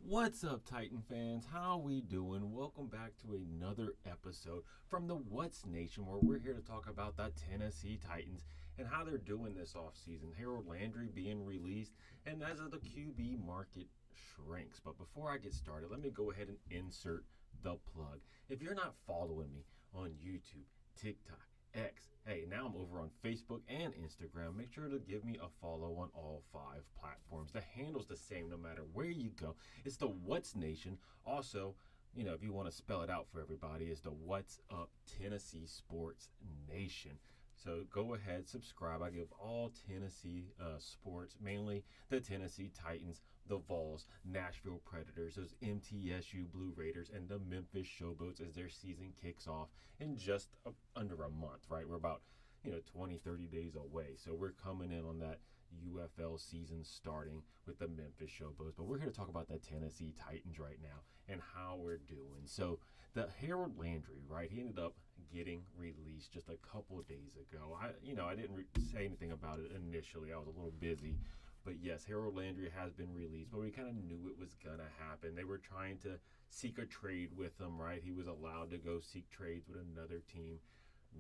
What's up, Titan fans? How we doing? Welcome back to another episode from the What's Nation, where we're here to talk about the Tennessee Titans and how they're doing this offseason. Harold Landry being released, and as the QB market shrinks. But before I get started, let me go ahead and insert the plug. If you're not following me on YouTube, TikTok, X. Hey, now I'm over on Facebook and Instagram. Make sure to give me a follow on all 5 platforms. The handle's the same no matter where you go. It's the What's Nation. Also, if you want to spell it out for everybody, it's the What's Up Tennessee Sports Nation. So go ahead, subscribe. I give all Tennessee sports, mainly the Tennessee Titans, the Vols, Nashville Predators, those MTSU Blue Raiders, and the Memphis Showboats as their season kicks off in just under a month, right? We're about 20, 30 days away. So we're coming in on that UFL season starting with the Memphis Showboats. But we're here to talk about the Tennessee Titans right now and how we're doing. So the Harold Landry, right, he ended up getting released just a couple of days ago. I didn't say anything about it initially. I was a little busy. But yes, Harold Landry has been released, but we kind of knew it was going to happen. They were trying to seek a trade with him, right? He was allowed to go seek trades with another team.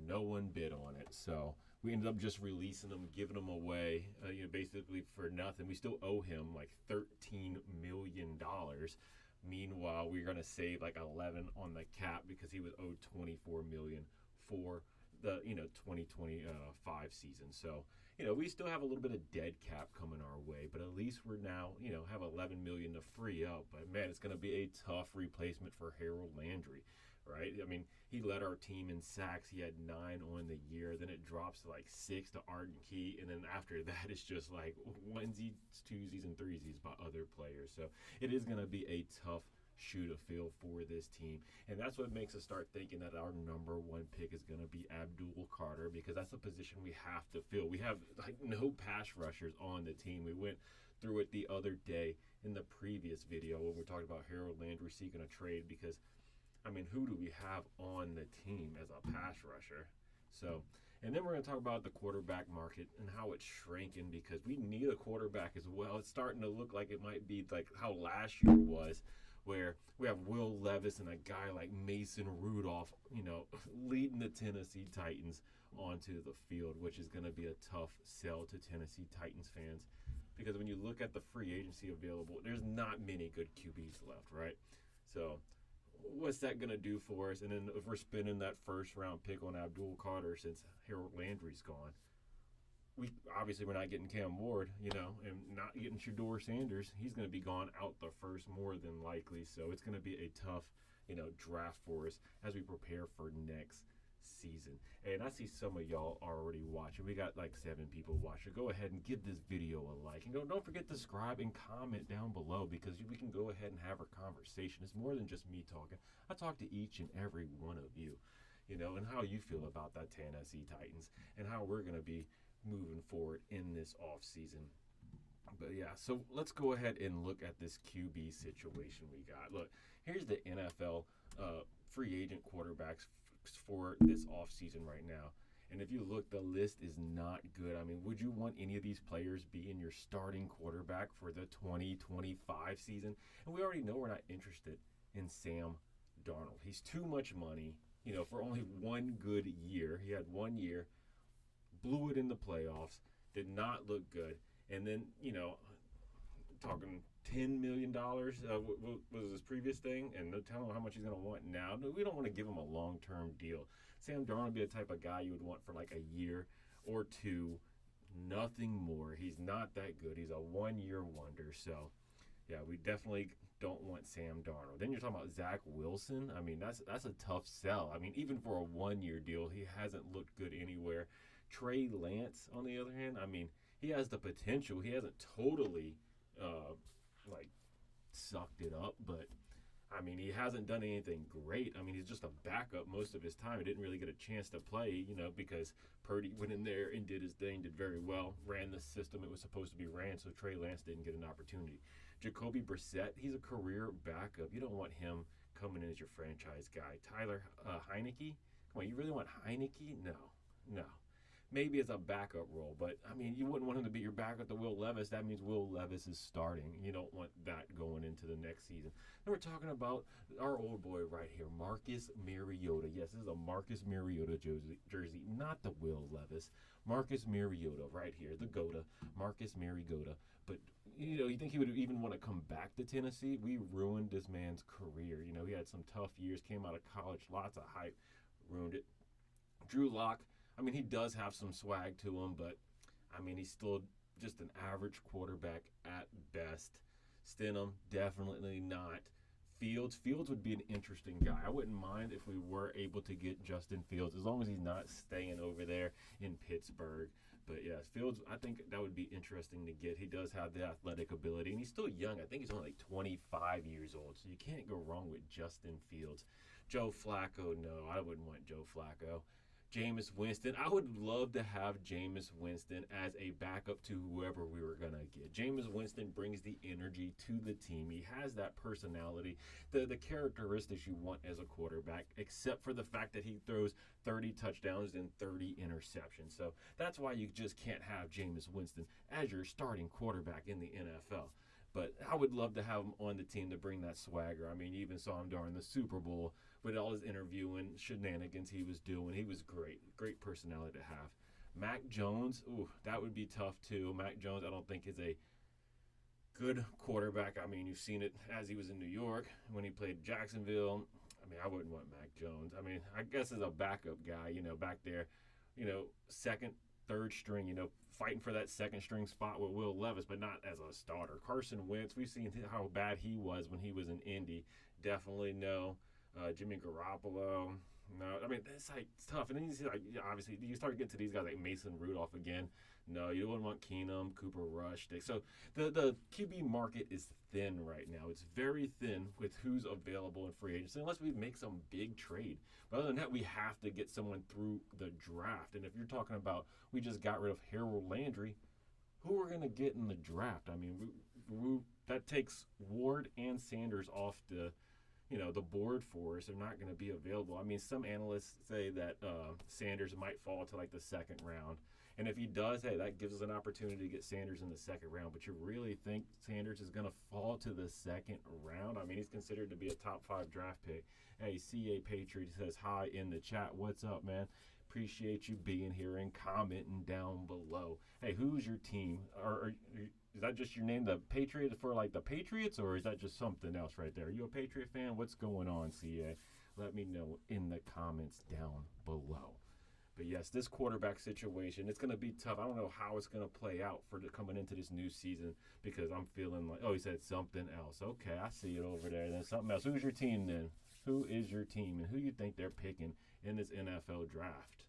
No one bid on it, so we ended up just releasing him, giving him away, basically for nothing. We still owe him like $13 million. Meanwhile, we're going to save like 11 on the cap because he was owed $24 million for the 2025 season. So we still have a little bit of dead cap coming our way, but at least we're now have 11 million to free up. But man, it's going to be a tough replacement for Harold Landry, right? I mean, he led our team in sacks. He had 9 on the year. Then it drops to like 6 to Arden Key, and then after that, it's just like onesies, twosies, and threesies by other players. So it is going to be a tough shoe to fill for this team, and that's what makes us start thinking that our number 1 pick is going to be Abdul Carter, because that's a position we have to fill. We have like no pass rushers on the team. We went through it the other day in the previous video when we talked about Harold Landry seeking a trade, because I mean, who do we have on the team as a pass rusher? So, and then we're going to talk about the quarterback market and how it's shrinking, because we need a quarterback as well. It's starting to look like it might be like how last year was, where we have Will Levis and a guy like Mason Rudolph, leading the Tennessee Titans onto the field, which is going to be a tough sell to Tennessee Titans fans, because when you look at the free agency available, there's not many good QBs left, right? So what's that going to do for us? And then if we're spending that first round pick on Abdul Carter since Harold Landry's gone, we're not getting Cam Ward, and not getting Shedeur Sanders. He's going to be gone out the first more than likely. So it's going to be a tough, draft for us as we prepare for next season. And I see some of y'all already watching. We got like 7 people watching. Go ahead and give this video a like, and don't forget to subscribe and comment down below, because we can go ahead and have a conversation. It's more than just me talking. I talk to each and every one of you, and how you feel about that Tennessee Titans and how we're going to be moving forward in this offseason. But yeah, so let's go ahead and look at this QB situation we got. Look, here's the NFL free agent quarterbacks for this offseason right now. And if you look, the list is not good. I mean, would you want any of these players being your starting quarterback for the 2025 season? And we already know we're not interested in Sam Darnold. He's too much money, for only one good year. He had 1 year, blew it in the playoffs, did not look good. And then, talking $10 million was his previous thing, and they're telling him how much he's going to want now. No, we don't want to give him a long-term deal. Sam Darnold would be the type of guy you would want for like a year or 2, nothing more. He's not that good. He's a 1-year wonder. So, yeah, we definitely don't want Sam Darnold. Then you're talking about Zach Wilson. I mean, that's a tough sell. I mean, even for a 1-year deal, he hasn't looked good anywhere. Trey Lance, on the other hand, I mean, he has the potential. He hasn't totally sucked it up, but I mean, he hasn't done anything great. I mean, he's just a backup most of his time. He didn't really get a chance to play, because Purdy went in there and did his thing, did very well, ran the system it was supposed to be ran, so Trey Lance didn't get an opportunity. Jacoby Brissett, he's a career backup. You don't want him coming in as your franchise guy. Tyler Heineke, come on, you really want Heineke? No. maybe as a backup role. But I mean, you wouldn't want him to be your backup to Will Levis. That means Will Levis is starting. You don't want that going into the next season. Then we're talking about our old boy right here, Marcus Mariota. Yes, this is a Marcus Mariota jersey, not the Will Levis. Marcus Mariota right here, the Goda, Marcus Mariota. But you think he would even want to come back to Tennessee? We ruined this man's career. He had some tough years, came out of college, lots of hype, ruined it. Drew Lock, I mean, he does have some swag to him, but I mean, he's still just an average quarterback at best. Stidham, definitely not. Fields would be an interesting guy. I wouldn't mind if we were able to get Justin Fields, as long as he's not staying over there in Pittsburgh. But yes, Fields, I think that would be interesting to get. He does have the athletic ability, and he's still young. I think he's only like 25 years old, so you can't go wrong with Justin Fields. Joe Flacco, no, I wouldn't want Joe Flacco. Jameis Winston, I would love to have Jameis Winston as a backup to whoever we were going to get. Jameis Winston brings the energy to the team. He has that personality, the characteristics you want as a quarterback, except for the fact that he throws 30 touchdowns and 30 interceptions. So that's why you just can't have Jameis Winston as your starting quarterback in the NFL. But I would love to have him on the team to bring that swagger. I mean, you even saw him during the Super Bowl with all his interviewing shenanigans he was doing. He was great. Great personality to have. Mac Jones, ooh, that would be tough too. Mac Jones, I don't think is a good quarterback. I mean, you've seen it as he was in New York when he played Jacksonville. I mean, I wouldn't want Mac Jones. I mean, I guess as a backup guy, back there, second, third string, fighting for that second string spot with Will Levis, but not as a starter. Carson Wentz, we've seen how bad he was when he was in Indy. Definitely no. Jimmy Garoppolo, no. I mean, it's tough. And then you see, obviously, you start getting to these guys like Mason Rudolph again. No, you wouldn't want Keenum, Cooper Rush. So the QB market is thin right now. It's very thin with who's available in free agency, unless we make some big trade. But other than that, we have to get someone through the draft. And if you're talking about we just got rid of Harold Landry, who we're going to get in the draft? I mean, that takes Ward and Sanders off the board for us. They're not going to be available. I mean, some analysts say that Sanders might fall to like the second round. And if he does, hey, that gives us an opportunity to get Sanders in the second round. But you really think Sanders is going to fall to the second round? I mean, he's considered to be a top 5 draft pick. Hey, CA Patriot says hi in the chat. What's up, man? Appreciate you being here and commenting down below. Hey, who's your team? Is that just your name, the Patriots, for like the Patriots, or is that just something else right there? Are you a Patriot fan? What's going on, CA? Let me know in the comments down below. But yes, this quarterback situation, it's going to be tough. I don't know how it's going to play out coming into this new season, because I'm feeling like, oh, he said something else. Okay, I see it over there. Then something else. Who's your team then? Who is your team, and who you think they're picking in this NFL draft?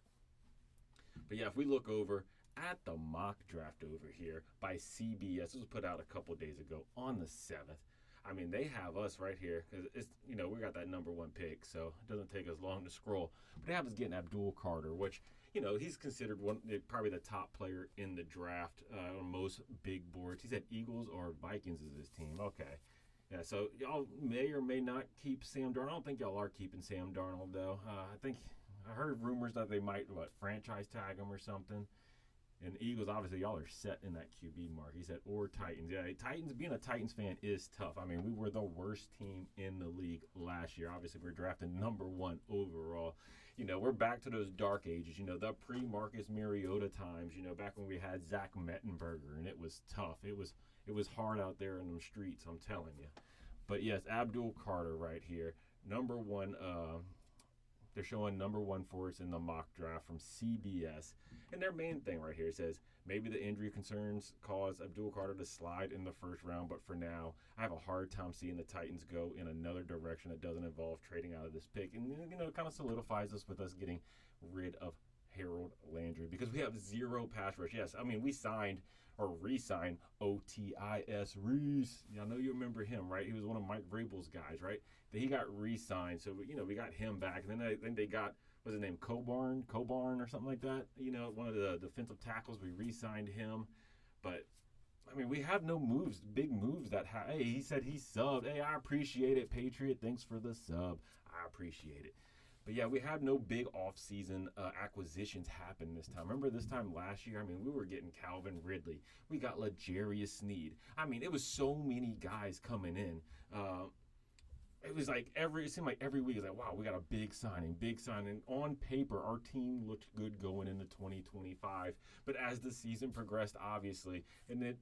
But yeah, if we look over at the mock draft over here by CBS, this was put out a couple days ago on the 7th. I mean, they have us right here because it's, we got that number 1 pick, so it doesn't take us long to scroll. But they have us getting Abdul Carter, which, he's considered probably the top player in the draft on most big boards. He said Eagles or Vikings is his team. Okay. Yeah, so y'all may or may not keep Sam Darnold. I don't think y'all are keeping Sam Darnold, though. I heard rumors that they might, franchise tag him or something. And Eagles, obviously, y'all are set in that QB mark. He said, or Titans. Yeah, Titans, being a Titans fan is tough. I mean, we were the worst team in the league last year. Obviously, we're drafting number 1 overall. We're back to those dark ages, the pre-Marcus Mariota times, back when we had Zach Mettenberger, and it was tough. It was hard out there in them streets, I'm telling you. But, yes, Abdul Carter right here, number 1. They're showing number 1 for us in the mock draft from CBS. And their main thing right here says, maybe the injury concerns cause Abdul Carter to slide in the first round, but for now, I have a hard time seeing the Titans go in another direction that doesn't involve trading out of this pick. And, it kind of solidifies us with us getting rid of Harold Landry, because we have 0 pass rush. Yes, I mean, we signed or re-signed Otis Reese. I know you remember him, right? He was one of Mike Vrabel's guys, right? But he got re-signed, so we got him back. And then they got, what's his name, Cobarn or something like that. One of the defensive tackles. We re-signed him, but I mean, we have no moves, big moves that. Hey, he said he subbed. Hey, I appreciate it, Patriot. Thanks for the sub. I appreciate it. But yeah, we had no big off-season acquisitions happen this time. Remember this time last year? I mean, we were getting Calvin Ridley. We got L'Jarius Sneed. I mean, it was so many guys coming in. It was like it seemed like every week. It's like, wow, we got a big signing, big signing. On paper, our team looked good going into 2025. But as the season progressed, obviously, and it,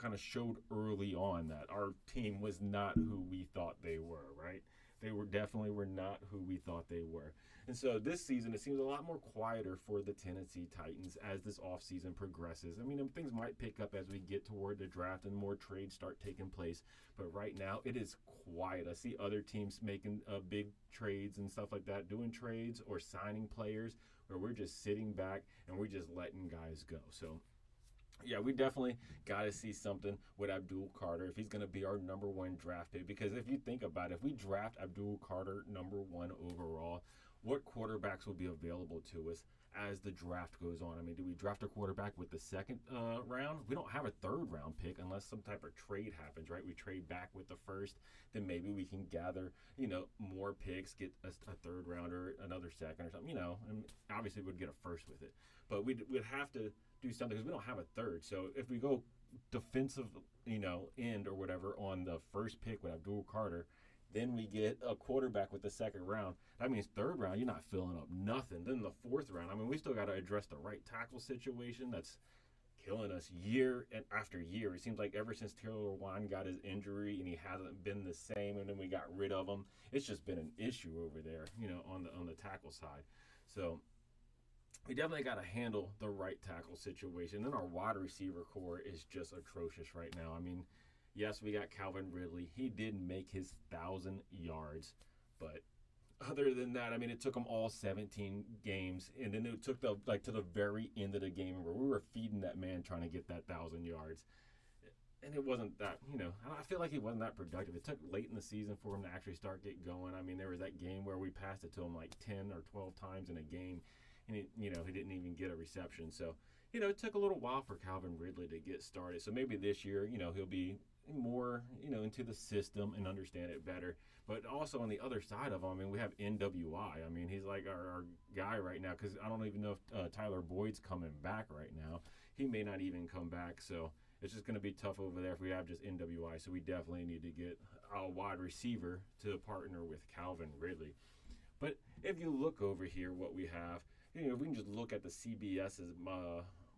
kind of showed early on that our team was not who we thought they were, right? They were not who we thought they were. And so this season, it seems a lot more quieter for the Tennessee Titans as this offseason progresses. I mean, things might pick up as we get toward the draft and more trades start taking place. But right now, it is quiet. I see other teams making big trades and stuff like that, doing trades or signing players where we're just sitting back and we're just letting guys go. So yeah, we definitely got to see something with Abdul Carter if he's going to be our number one draft pick. Because if you think about it, if we draft Abdul Carter number one overall, what quarterbacks will be available to us as the draft goes on? I mean, do we draft a quarterback with the second round? We don't have a third round pick unless some type of trade happens, right? We trade back with the first, then maybe we can gather, more picks, get a third rounder, another second or something, and obviously we'd get a first with it. But we'd have to do something because we don't have a third. So if we go defensive, end or whatever on the first pick with Abdul Carter, then we get a quarterback with the second round. That means third round, you're not filling up nothing. Then the fourth round, I mean, we still got to address the right tackle situation that's killing us year after year. It seems like ever since Taylor Lewan got his injury and he hasn't been the same, and then we got rid of him, it's just been an issue over there, on the tackle side. So we definitely got to handle the right tackle situation. Then our wide receiver core is just atrocious right now. I mean, yes, we got Calvin Ridley. He did make his 1,000 yards, but other than that, I mean, it took him all 17 games, and then it took to the very end of the game where we were feeding that man trying to get that 1,000 yards, and it wasn't that. I feel like he wasn't that productive. It took late in the season for him to actually start getting going. I mean, there was that game where we passed it to him like 10 or 12 times in a game, and he didn't even get a reception. So, it took a little while for Calvin Ridley to get started. So maybe this year, he'll be more, into the system and understand it better. But also on the other side of him, I mean, we have NWI. I mean, he's like our guy right now because I don't even know if Tyler Boyd's coming back right now. He may not even come back. So it's just going to be tough over there if we have just NWI. So we definitely need to get a wide receiver to partner with Calvin Ridley. But if you look over here, what we have, if we can just look at the CBS's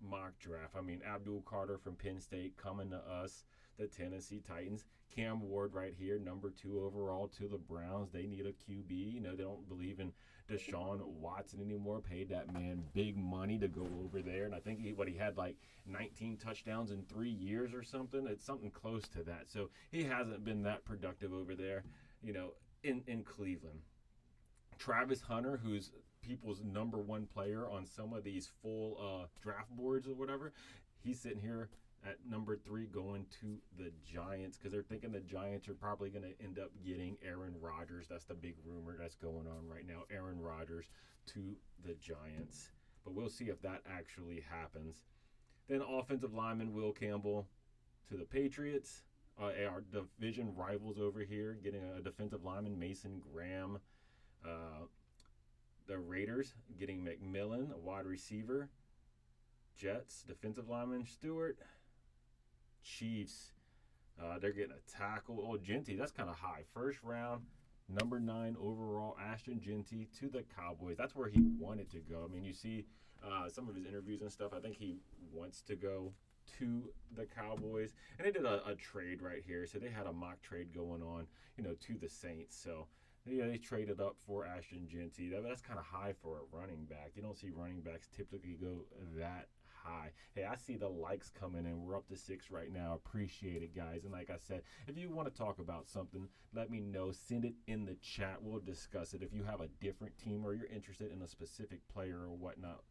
mock draft. I mean, Abdul Carter from Penn State coming to us, the Tennessee Titans. Cam Ward right here, number 2 overall to the Browns. They need a QB. They don't believe in Deshaun Watson anymore. Paid that man big money to go over there. And I think he had like 19 touchdowns in 3 years or something. It's something close to that. So he hasn't been that productive over there, in Cleveland. Travis Hunter, who's people's number 1 player on some of these full draft boards or whatever, he's sitting here at number 3 going to the Giants because they're thinking the Giants are probably going to end up getting Aaron Rodgers. That's the big rumor that's going on right now, Aaron Rodgers to the Giants. But we'll see if that actually happens. Then offensive lineman Will Campbell to the Patriots. Our division rivals over here getting a defensive lineman, Mason Graham. The Raiders getting McMillan, a wide receiver. Jets, defensive lineman Stewart. Chiefs, they're getting a tackle. Oh, Genty, that's kind of high. First round, number 9 overall, Ashton Genty to the Cowboys. That's where he wanted to go. I mean, you see some of his interviews and stuff. I think he wants to go to the Cowboys. And they did a trade right here. So they had a mock trade going on, to the Saints. So they traded up for Ashton Genty. That's kind of high for a running back. You don't see running backs typically go that high. Hey, I see the likes coming in. We're up to 6 right now. Appreciate it, guys. And like I said, if you want to talk about something, let me know. Send it in the chat. We'll discuss it. If you have a different team or you're interested in a specific player or whatnot.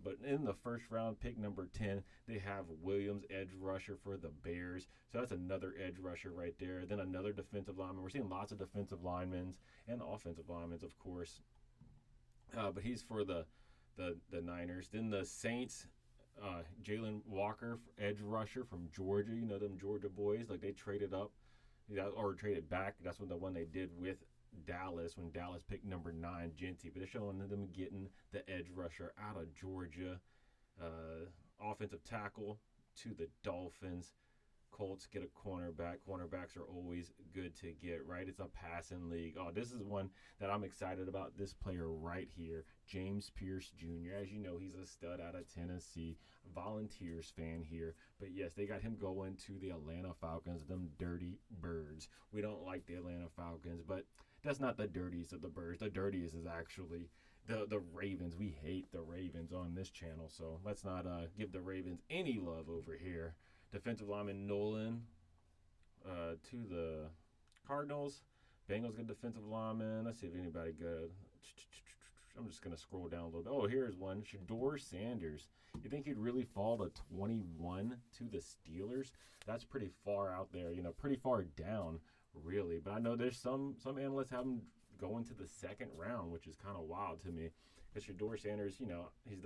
But in the first round, pick number 10, they have Williams, edge rusher for the Bears. So that's another edge rusher right there. Then another defensive lineman. We're seeing lots of defensive linemen and offensive linemen, of course. But he's for the Niners. Then the Saints, Jalen Walker, edge rusher from Georgia. Them Georgia boys. Like they traded up or traded back. That's the one they did with Dallas when Dallas picked number 9, Genty, but they're showing them getting the edge rusher out of Georgia. Offensive tackle to the Dolphins. Colts get a cornerback. Cornerbacks are always good to get, right? It's a passing league. Oh, this is one that I'm excited about. This player right here, James Pierce Jr. As you know, he's a stud out of Tennessee. Volunteers fan here. But yes, they got him going to the Atlanta Falcons, them dirty birds. We don't like the Atlanta Falcons, but that's not the dirtiest of the birds. The dirtiest is actually the Ravens. We hate the Ravens on this channel, so let's not give the Ravens any love over here. Defensive lineman Nolan to the Cardinals. Bengals get defensive lineman. Let's see if anybody good. I'm just going to scroll down a little bit. Oh, here's one. Shador Sanders. You think he'd really fall to 21 to the Steelers? That's pretty far out there, pretty far down, really. But I know there's some analysts have him going to the second round, which is kind of wild to me. Because Shador Sanders, he's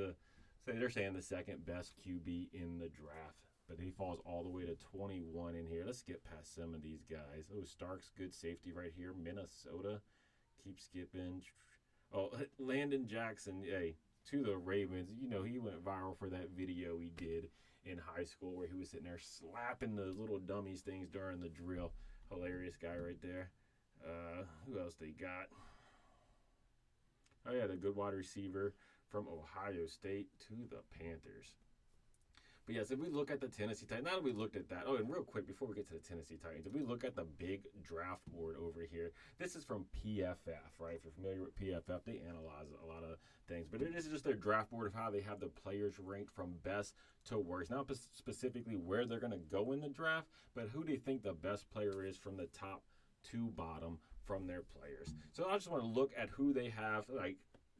they're saying the second best QB in the draft. But he falls all the way to 21 in here. Let's skip past some of these guys. Oh, Starks, good safety right here. Minnesota, keep skipping. Oh, Landon Jackson, hey, to the Ravens. He went viral for that video he did in high school where he was sitting there slapping the little dummies things during the drill. Hilarious guy right there. Who else they got? Oh, yeah, the good wide receiver from Ohio State to the Panthers. But yes, if we look at the Tennessee Titans, now that we looked at that, and real quick before we get to the Tennessee Titans, if we look at the big draft board over here, this is from PFF, right? If you're familiar with PFF, they analyze a lot of things. But this is just their draft board of how they have the players ranked from best to worst. Not specifically where they're going to go in the draft, but who they think the best player is from the top to bottom from their players. So I just want to look at who they have,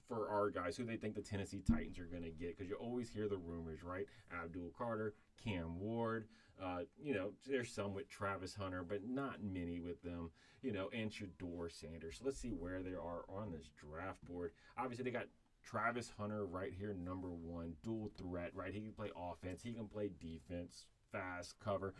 for our guys, who they think the Tennessee Titans are going to get, because you always hear the rumors, right? Abdul Carter, Cam Ward, there's some with Travis Hunter, but not many with them, and Shador Sanders. So let's see where they are on this draft board. Obviously, they got Travis Hunter right here, number 1, dual threat, right? He can play offense, he can play defense, fast, cover,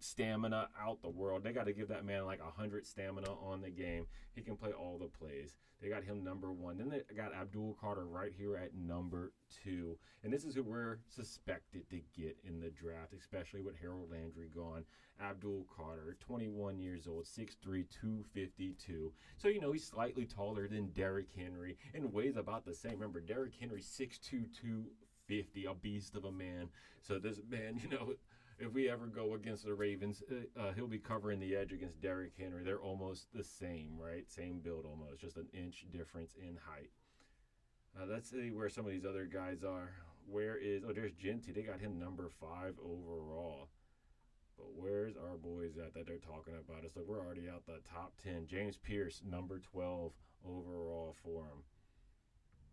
stamina out the world. They got to give that man like 100 stamina on the game. He can play all the plays. They got him number 1. Then they got Abdul Carter right here at number 2. And this is who we're suspected to get in the draft, especially with Harold Landry gone. Abdul Carter, 21 years old, 6'3", 252. So, he's slightly taller than Derrick Henry and weighs about the same. Remember, Derrick Henry, 6'2", 250, a beast of a man. So this man, if we ever go against the Ravens, he'll be covering the edge against Derrick Henry. They're almost the same, right? Same build almost, just an inch difference in height. Let's see where some of these other guys are. There's Genty. They got him number 5 overall. But where's our boys at that they're talking about? It's like we're already out the top 10. James Pierce, number 12 overall for him.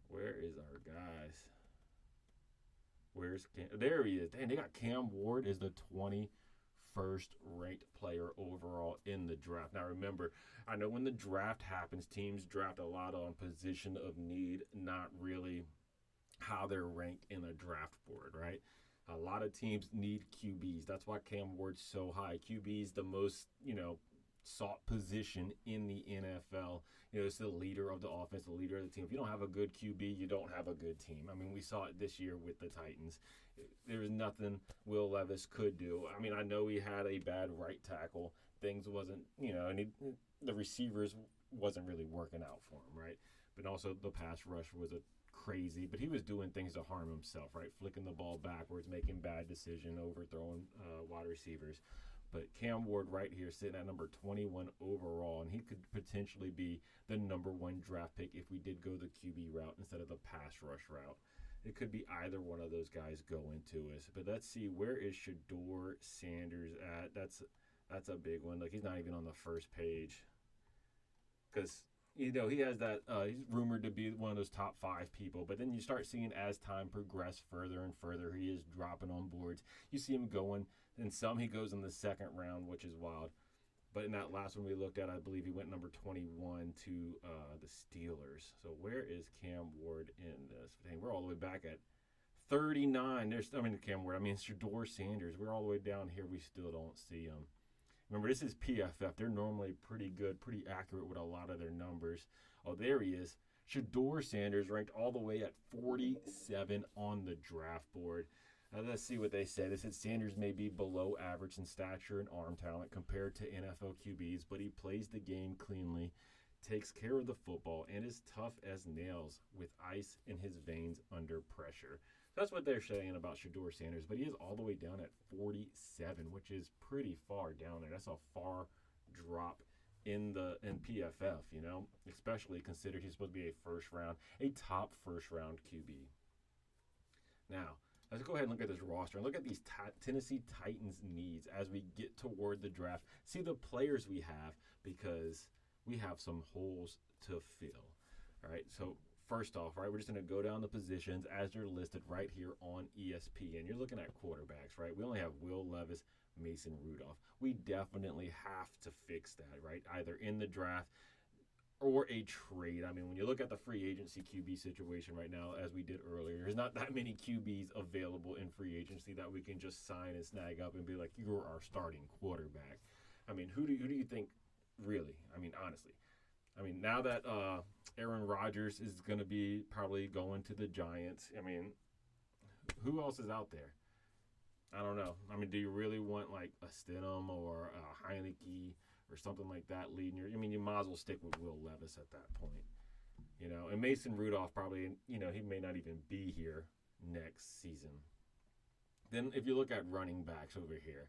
Where is our guys? Where's Cam? There he is. Dang, they got Cam Ward as the 21st ranked player overall in the draft. Now remember, I know when the draft happens, teams draft a lot on position of need, not really how they're ranked in a draft board, right? A lot of teams need QBs. That's why Cam Ward's so high. QB is the most, sought position in the NFL. It's the leader of the offense, the leader of the team. If you don't have a good QB, you don't have a good team. I mean, we saw it this year with the Titans. There was nothing Will Levis could do. I mean, I know he had a bad right tackle. Things wasn't, and the receivers wasn't really working out for him, right? But also the pass rush was crazy, but he was doing things to harm himself, right? Flicking the ball backwards, making bad decisions, overthrowing wide receivers. But Cam Ward right here sitting at number 21 overall, and he could potentially be the number 1 draft pick if we did go the QB route instead of the pass rush route. It could be either one of those guys going to us. But let's see, where is Shador Sanders at? That's a big one. Like, he's not even on the first page. Because, he has that, he's rumored to be one of those top 5 people. But then you start seeing as time progressed further and further, he is dropping on boards. You see him going. In some, he goes in the second round, which is wild. But in that last one we looked at, I believe he went number 21 to the Steelers. So where is Cam Ward in this? Dang, we're all the way back at 39. Shador Sanders. We're all the way down here. We still don't see him. Remember, this is PFF. They're normally pretty good, pretty accurate with a lot of their numbers. Oh, there he is. Shador Sanders ranked all the way at 47 on the draft board. Let's see what they say. They said Sanders may be below average in stature and arm talent compared to NFL QBs, but he plays the game cleanly, takes care of the football, and is tough as nails with ice in his veins under pressure. That's what they're saying about Shador Sanders, but he is all the way down at 47, which is pretty far down there. That's a far drop in PFF, especially considered he's supposed to be a top first round QB. Now, let's go ahead and look at this roster and look at these Tennessee Titans needs as we get toward the draft. See the players we have because we have some holes to fill. All right, so first off, right, we're just going to go down the positions as they're listed right here on ESPN. You're looking at quarterbacks, right? We only have Will Levis, Mason Rudolph. We definitely have to fix that, right? Either in the draft or a trade. I mean, when you look at the free agency QB situation right now, as we did earlier, there's not that many QBs available in free agency that we can just sign and snag up and be like, you're our starting quarterback. I mean, who do you think really? I mean, honestly. I mean, now that Aaron Rodgers is going to be probably going to the Giants, I mean, who else is out there? I don't know. I mean, do you really want like a Stidham or a Heineke or something like that leading your? I mean, you might as well stick with Will Levis at that point, And Mason Rudolph probably, he may not even be here next season. Then if you look at running backs over here,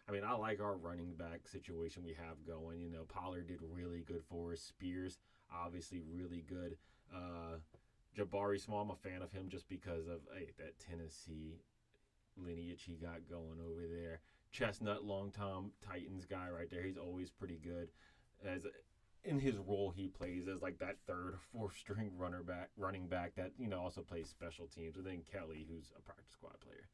I mean, I like our running back situation we have going. Pollard did really good for us. Spears, obviously, really good. Jabari Small, I'm a fan of him just because of that Tennessee lineage he got going over there. Chestnut, long-time Titans guy right there. He's always pretty good. In his role he plays as like that third or fourth string running back that, also plays special teams. And then Kelly, who's a practice squad player.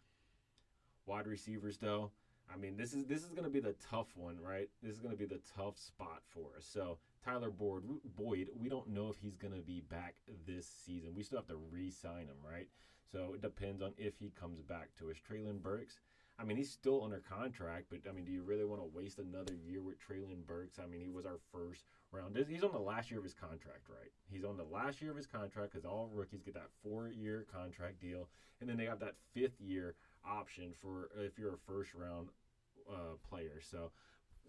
Wide receivers, though, I mean, this is going to be the tough one, right? This is going to be the tough spot for us. So Tyler Boyd, we don't know if he's going to be back this season. We still have to re-sign him, right? So it depends on if he comes back to us. Treylon Burks, I mean, he's still under contract, but, I mean, do you really want to waste another year with Treylon Burks? I mean, he was our first round. He's on the last year of his contract, right? He's on the last year of his contract because all rookies get that 4-year contract deal, and then they have that 5th-year option for if you're a first-round player. So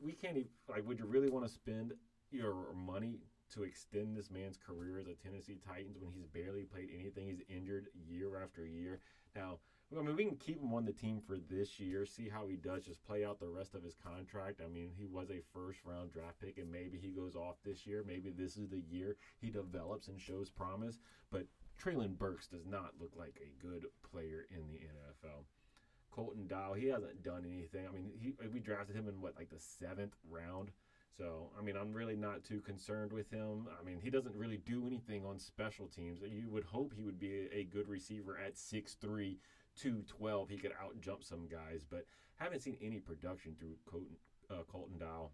we can't even, would you really want to spend your money to extend this man's career as a Tennessee Titans when he's barely played anything? He's injured year after year. Now, I mean, we can keep him on the team for this year, see how he does, just play out the rest of his contract. I mean, he was a first-round draft pick, and maybe he goes off this year. Maybe this is the year he develops and shows promise. But Treylon Burks does not look like a good player in the NFL. Colton Dow, he hasn't done anything. I mean, we drafted him in, the 7th round. So, I mean, I'm really not too concerned with him. I mean, he doesn't really do anything on special teams. You would hope he would be a good receiver at 6'3", 212. He could out-jump some guys, but haven't seen any production through Colton Dow.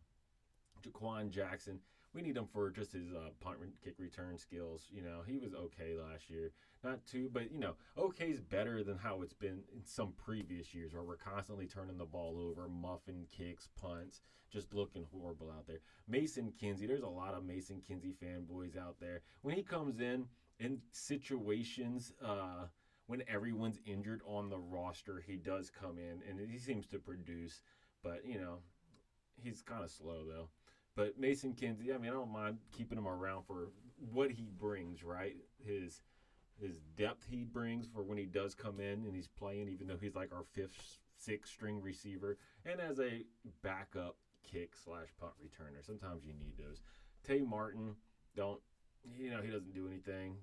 Jaquan Jackson, we need him for just his punt kick return skills. He was okay last year. Not too, but, okay is better than how it's been in some previous years where we're constantly turning the ball over, muffing kicks, punts, just looking horrible out there. Mason Kinsey, there's a lot of Mason Kinsey fanboys out there. When he comes in situations when everyone's injured on the roster, he does come in, and he seems to produce. But, he's kind of slow, though. But Mason Kinsey, I mean, I don't mind keeping him around for what he brings, right? His depth he brings for when he does come in and he's playing, even though he's like our 5th, 6th string receiver. And as a backup kick/punt returner, sometimes you need those. Tay Martin, he doesn't do anything.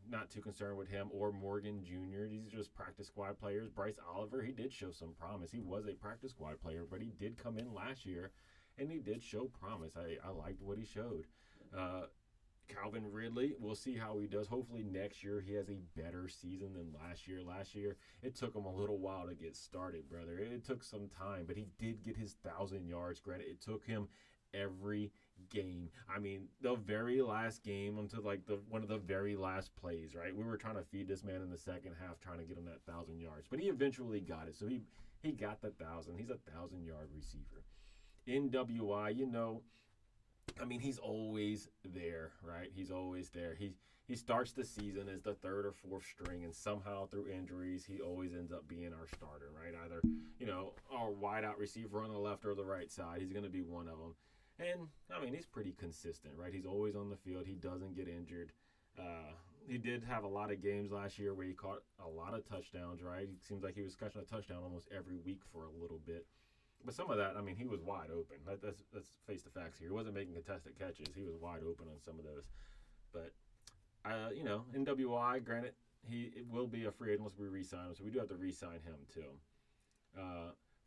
Not too concerned with him, or Morgan Jr. These are just practice squad players. Bryce Oliver, he did show some promise. He was a practice squad player, but he did come in last year, and he did show promise. I liked what he showed. Calvin Ridley, we'll see how he does. Hopefully next year he has a better season than last year. Last year, it took him a little while to get started, brother. It took some time, but he did get his 1,000 yards. Granted, it took him every game. I mean, the very last game until one of the very last plays, right? We were trying to feed this man in the second half, trying to get him that 1,000 yards, but he eventually got it. So he got the 1,000. He's a 1,000-yard receiver. NWI, I mean, he's always there, right? He's always there. He starts the season as the third or fourth string, and somehow through injuries, he always ends up being our starter, right? Either our wideout receiver on the left or the right side. He's going to be one of them. And I mean, he's pretty consistent, right? He's always on the field. He doesn't get injured. He did have a lot of games last year where he caught a lot of touchdowns, right? It seems like he was catching a touchdown almost every week for a little bit. But some of that, I mean, he was wide open. Let's face the facts here. He wasn't making contested catches. He was wide open on some of those. But, NWI, granted, it will be a free agent unless we re-sign him. So we do have to re-sign him, too.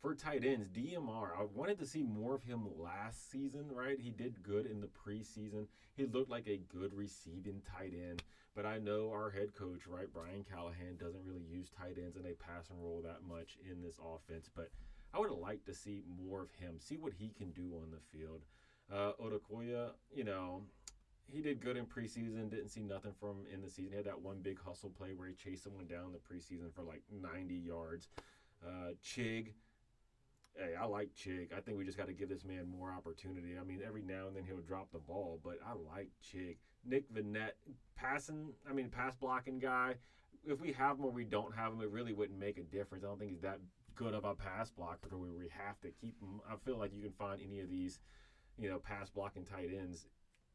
For tight ends, DMR, I wanted to see more of him last season, right? He did good in the preseason. He looked like a good receiving tight end. But I know our head coach, right, Brian Callahan, doesn't really use tight ends in a pass and roll that much in this offense. But I would have liked to see more of him, see what he can do on the field. Odakoya, he did good in preseason, didn't see nothing from him in the season. He had that one big hustle play where he chased someone down in the preseason for like 90 yards. Chig, hey, I like Chig. I think we just got to give this man more opportunity. I mean, every now and then he'll drop the ball, but I like Chig. Nick Vanette, pass blocking guy. If we have him or we don't have him, it really wouldn't make a difference. I don't think he's that good of a pass blocker where we have to keep him. I feel like you can find any of these, pass blocking tight ends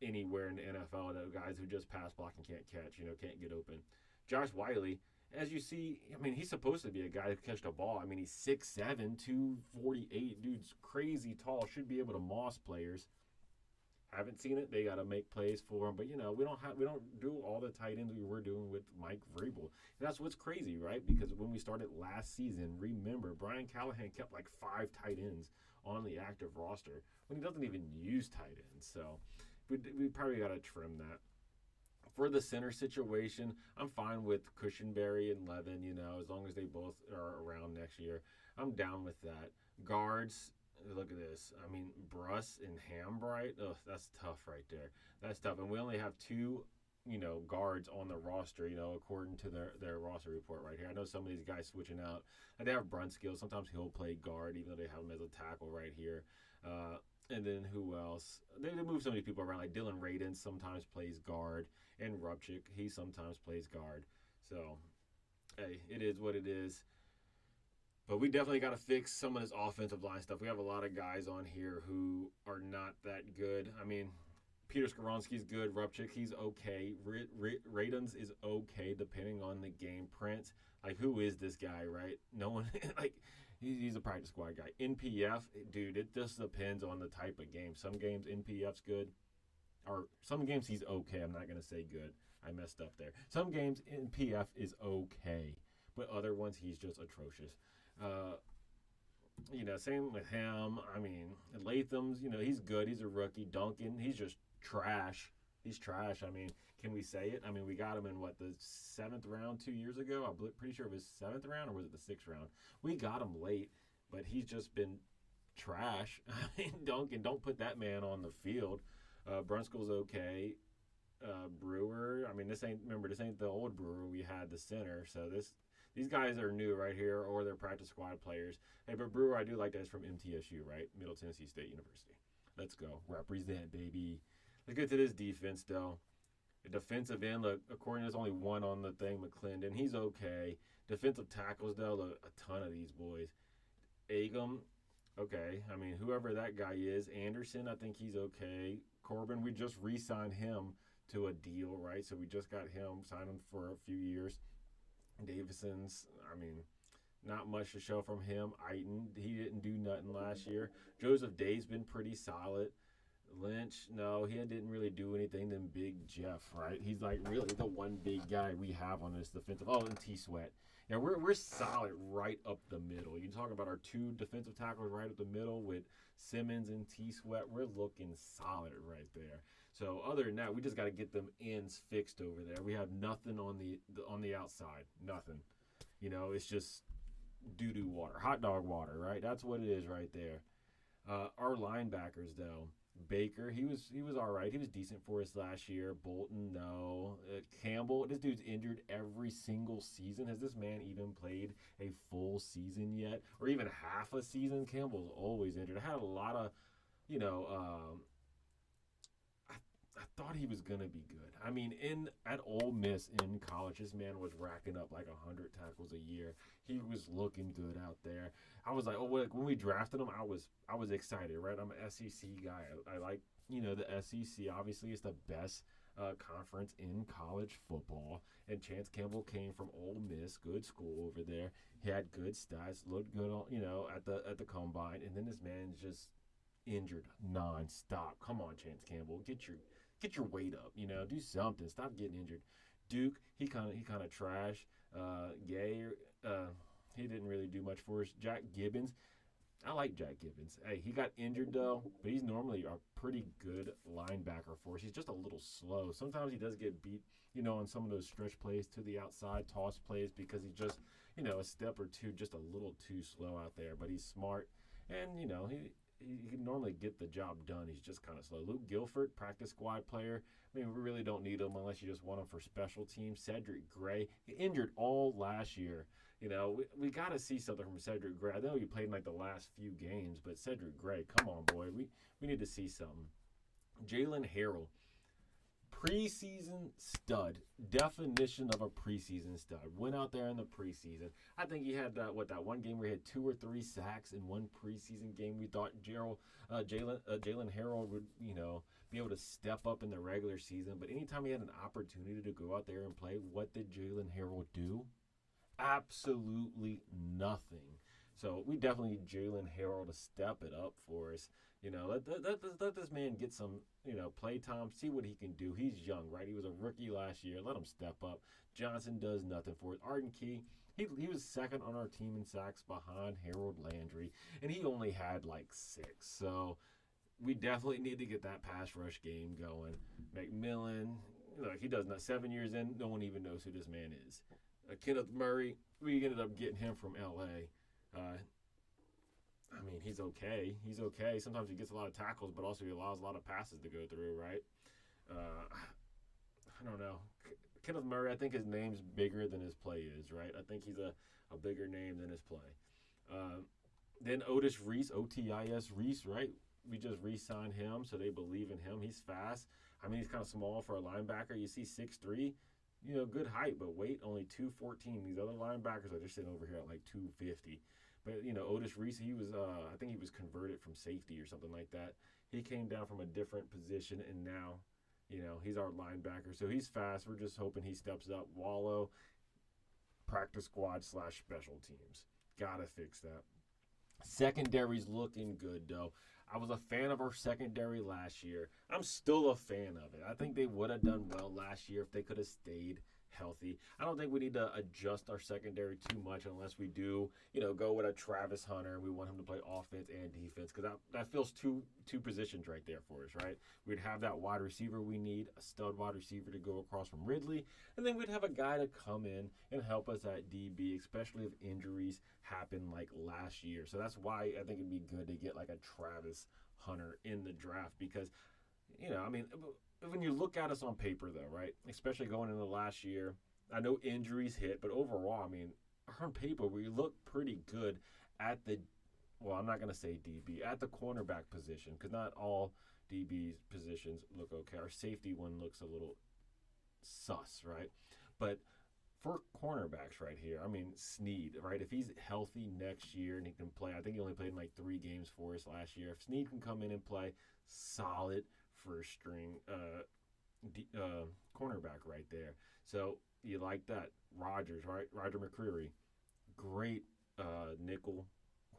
anywhere in the NFL. The guys who just pass block and can't catch, can't get open. Josh Wiley, as you see, I mean, he's supposed to be a guy who catch the ball. I mean, he's 6'7", 248. Dude's crazy tall. Should be able to moss players. Haven't seen it. They got to make plays for him. But, we don't do all the tight ends we were doing with Mike Vrabel. And that's what's crazy, right? Because when we started last season, remember, Brian Callahan kept like 5 tight ends on the active roster when he doesn't even use tight ends. So we probably got to trim that. For the center situation, I'm fine with Cushenberry and Levin, as long as they both are around next year. I'm down with that. Guards, look at this. I mean, Bruss and Hambright, that's tough right there. That's tough. And we only have 2, guards on the roster, according to their roster report right here. I know some of these guys switching out. And they have Brunskill. Sometimes he'll play guard, even though they have him as a tackle right here. And then who else? They move some of these people around. Like Dylan Radin sometimes plays guard. And Rupchik, he sometimes plays guard. So, hey, it is what it is. But we definitely got to fix some of this offensive line stuff. We have a lot of guys on here who are not that good. I mean, Peter Skoronski's good. Rupchik, he's okay. Radins is okay depending on the game. Prince, like, who is this guy, right? No one, like, he's a practice squad guy. NPF, dude, it just depends on the type of game. Some games NPF's good. Or some games he's okay. I'm not going to say good. I messed up there. Some games NPF is okay. But other ones he's just atrocious. Same with him. I mean, Latham's, he's good. He's a rookie. Duncan, he's just trash. He's trash. I mean, can we say it? I mean, we got him in, the 7th round 2 years ago? I'm pretty sure it was 7th round, or was it the 6th round? We got him late, but he's just been trash. I mean, Duncan, don't put that man on the field. Brunskill's okay. Brewer, I mean, this ain't the old Brewer we had, the center. So these guys are new right here, or they're practice squad players. Hey, but Brewer, I do like that. He's from MTSU, right? Middle Tennessee State University. Let's go. Represent, baby. Let's get to this defense, though. The defensive end, look, according to there's only one on the thing, McClendon. He's okay. Defensive tackles, though, look, a ton of these boys. Agam, okay. I mean, whoever that guy is. Anderson, I think he's okay. Corbin, we just re-signed him to a deal, right? So we just got him, signed him for a few years. Davison's, I mean, not much to show from him. Aiton, he didn't do nothing last year. Joseph Day's been pretty solid. Lynch, no, he didn't really do anything. Then Big Jeff, right? He's like really the one big guy we have on this defensive. Oh, and T-Sweat. Yeah, we're solid right up the middle. You talk about our 2 defensive tackles right up the middle with Simmons and T-Sweat. We're looking solid right there. So other than that, we just got to get them ends fixed over there. We have nothing on the outside. Nothing. It's just doo-doo water. Hot dog water, right? That's what it is right there. Our linebackers, though. Baker, he was all right. He was decent for us last year. Bolton, no. Campbell, this dude's injured every single season. Has this man even played a full season yet? Or even half a season? Campbell's always injured. I had a lot of you know, I, I thought he was gonna be good. I mean, in at Ole Miss in college, this man was racking up like 100 tackles a year. He was looking good out there. I was like, oh, like when we drafted him, I was excited, right? I'm an SEC guy. I like the SEC. Obviously, it's the best conference in college football. And Chance Campbell came from Ole Miss, good school over there. He had good stats, looked good, on, at the combine, and then this man's just injured nonstop. Come on, Chance Campbell, get your weight up. Do something. Stop getting injured. Duke, he kind of trash. Gay, he didn't really do much for us. Jack Gibbons, I like Jack Gibbons. Hey, he got injured though, but he's normally a pretty good linebacker for us. He's just a little slow. Sometimes he does get beat, on some of those stretch plays to the outside, toss plays, because he's just, a step or two, just a little too slow out there. But he's smart, and he can normally get the job done. He's just kind of slow. Luke Guilford, practice squad player. I mean, we really don't need him unless you just want him for special teams. Cedric Gray, injured all last year. We got to see something from Cedric Gray. I know he played in like the last few games, but Cedric Gray, come on, boy. We need to see something. Jalen Harold, preseason stud. Definition of a preseason stud. Went out there in the preseason. I think he had that one game where he had 2 or 3 sacks in one preseason game. We thought Jalen Harold would be able to step up in the regular season, but anytime he had an opportunity to go out there and play, what did Jalen Harold do? Absolutely nothing. So we definitely need Jalen Harold to step it up for us. Let this man get some, play time, see what he can do. He's young, right? He was a rookie last year. Let him step up. Johnson does nothing for us. Arden Key, he was second on our team in sacks behind Harold Landry, and he only had like 6. So we definitely need to get that pass rush game going. McMillan, he does not. 7 years in, no one even knows who this man is. Kenneth Murray, we ended up getting him from L.A. I mean, he's okay. He's okay. Sometimes he gets a lot of tackles, but also he allows a lot of passes to go through, right? I don't know. Kenneth Murray, I think his name's bigger than his play is, right? I think he's a bigger name than his play. Then Otis Reese, Otis Reese, right? We just re-signed him, so they believe in him. He's fast. I mean, he's kind of small for a linebacker. You see 6'3", good height, but weight only 214. These other linebackers are just sitting over here at like 250. But Otis Reese, he was I think he was converted from safety or something like that. He came down from a different position, and now he's our linebacker. So he's fast. We're just hoping he steps up. Wallow, practice squad / special teams. Gotta fix that. Secondary's looking good though. I was a fan of our secondary last year. I'm still a fan of it. I think they would have done well last year if they could have stayed healthy. I don't think we need to adjust our secondary too much unless we do, go with a Travis Hunter. We want him to play offense and defense, because that fills two positions right there for us, right? We'd have that wide receiver we need, a stud wide receiver to go across from Ridley, and then we'd have a guy to come in and help us at DB, especially if injuries happen like last year. So that's why I think it'd be good to get like a Travis Hunter in the draft, because I mean, when you look at us on paper, though, right, especially going into last year, I know injuries hit, but overall, I mean, on paper, we look pretty good at I'm not going to say DB, at the cornerback position, because not all DB positions look okay. Our safety one looks a little sus, right? But for cornerbacks right here, I mean, Snead, right? If he's healthy next year and he can play, I think he only played in like 3 games for us last year. If Snead can come in and play, solid first string cornerback right there. So you like that. Rogers, right? Roger McCreary, great nickel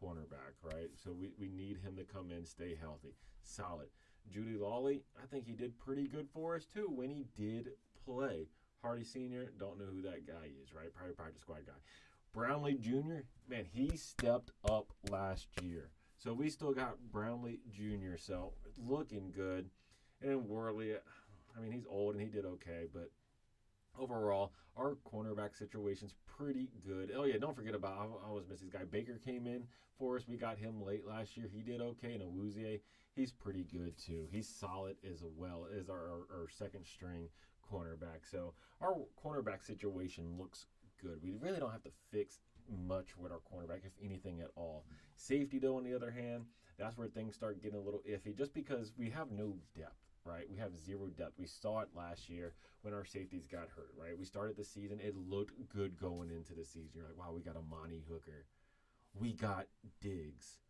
cornerback, right? So we need him to come in, stay healthy. Solid. Judy Lawley, I think he did pretty good for us too when he did play. Hardy Sr., don't know who that guy is, right? Probably practice squad guy. Brownlee Jr., man, he stepped up last year. So we still got Brownlee Jr., so looking good. And then Worley, I mean, he's old and he did okay, but overall, our cornerback situation's pretty good. Oh, yeah, don't forget about, I always miss this guy. Baker came in for us. We got him late last year. He did okay. And Awuzie, he's pretty good too. He's solid as well as our second string cornerback. So our cornerback situation looks good. We really don't have to fix much with our cornerback, if anything at all. Safety, though, on the other hand, that's where things start getting a little iffy just because we have no depth. Right, we have zero depth. We saw it last year when our safeties got hurt. Right, we started the season; it looked good going into the season. You're like, wow, we got a Monty Hooker, we got Diggs,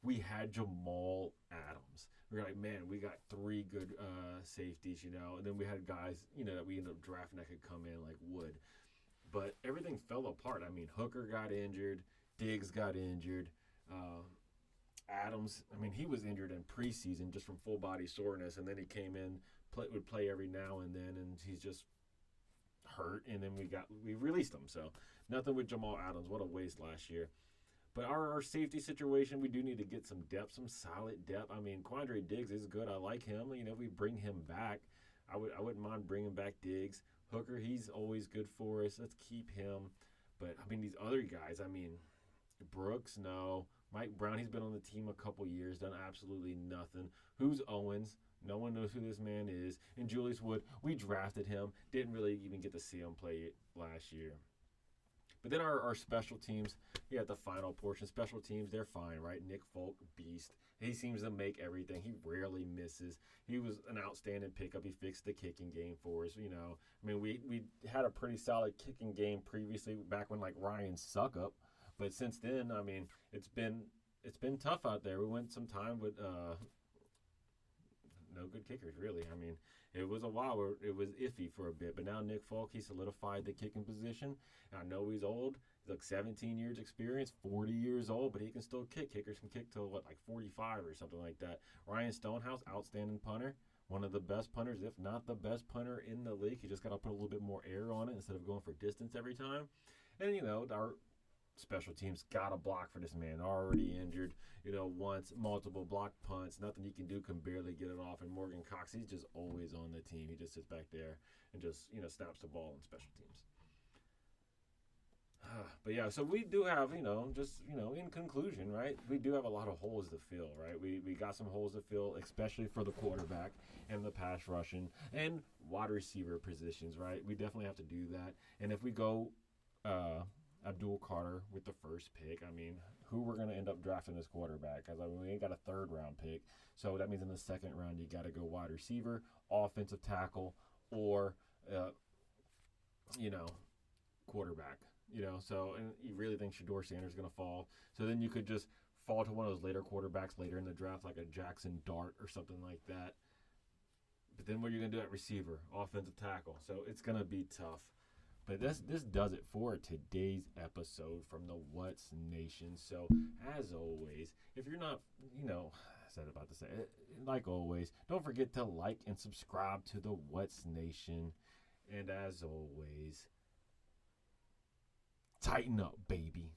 we had Jamal Adams. We're like, man, we got three good safeties, and then we had guys, that we ended up drafting that could come in like Wood. But everything fell apart. I mean, Hooker got injured, Diggs got injured. Adams, I mean, he was injured in preseason just from full body soreness, and then he came in, would play every now and then, and he's just hurt. And then we released him. So nothing with Jamal Adams. What a waste last year. But our safety situation, we do need to get some depth, some solid depth. I mean, Quandre Diggs is good. I like him. If we bring him back, I wouldn't mind bringing back Diggs. Hooker, he's always good for us. Let's keep him. But I mean, these other guys. I mean, Brooks, no. Mike Brown, he's been on the team a couple years, done absolutely nothing. Who's Owens? No one knows who this man is. And Julius Wood, we drafted him. Didn't really even get to see him play it last year. But then our special teams, the final portion. Special teams, they're fine, right? Nick Folk, beast. He seems to make everything. He rarely misses. He was an outstanding pickup. He fixed the kicking game for us, I mean, we had a pretty solid kicking game previously back when, like, Ryan Suckup. But since then, I mean, it's been tough out there. We went some time with no good kickers, really. I mean, it was a while where it was iffy for a bit. But now Nick Folk, he solidified the kicking position. And I know he's old. He's like 17 years experience, 40 years old, but he can still kick. Kickers can kick till, like 45 or something like that. Ryan Stonehouse, outstanding punter. One of the best punters, if not the best punter in the league. He just got to put a little bit more air on it instead of going for distance every time. And, our special teams got to block for this man. Already injured, once, multiple block punts. Nothing he can do, can barely get it off. And Morgan Cox, he's just always on the team. He just sits back there and just, snaps the ball in special teams. But yeah, so we do have, in conclusion, right, we do have a lot of holes to fill, right? We got some holes to fill, especially for the quarterback and the pass rushing and wide receiver positions, right? We definitely have to do that. And if we go Abdul Carter with the first pick, I mean, who we're going to end up drafting this quarterback? Because, I mean, we ain't got a third-round pick. So that means in the second round, you got to go wide receiver, offensive tackle, or, quarterback. So and you really think Shador Sanders is going to fall. So then you could just fall to one of those later quarterbacks later in the draft, like a Jackson Dart or something like that. But then what are you going to do at receiver, offensive tackle? So it's going to be tough. But this does it for today's episode from the What's Nation. So as always, if you're not, I said about to say, like always, don't forget to like and subscribe to the What's Nation. And as always, tighten up, baby.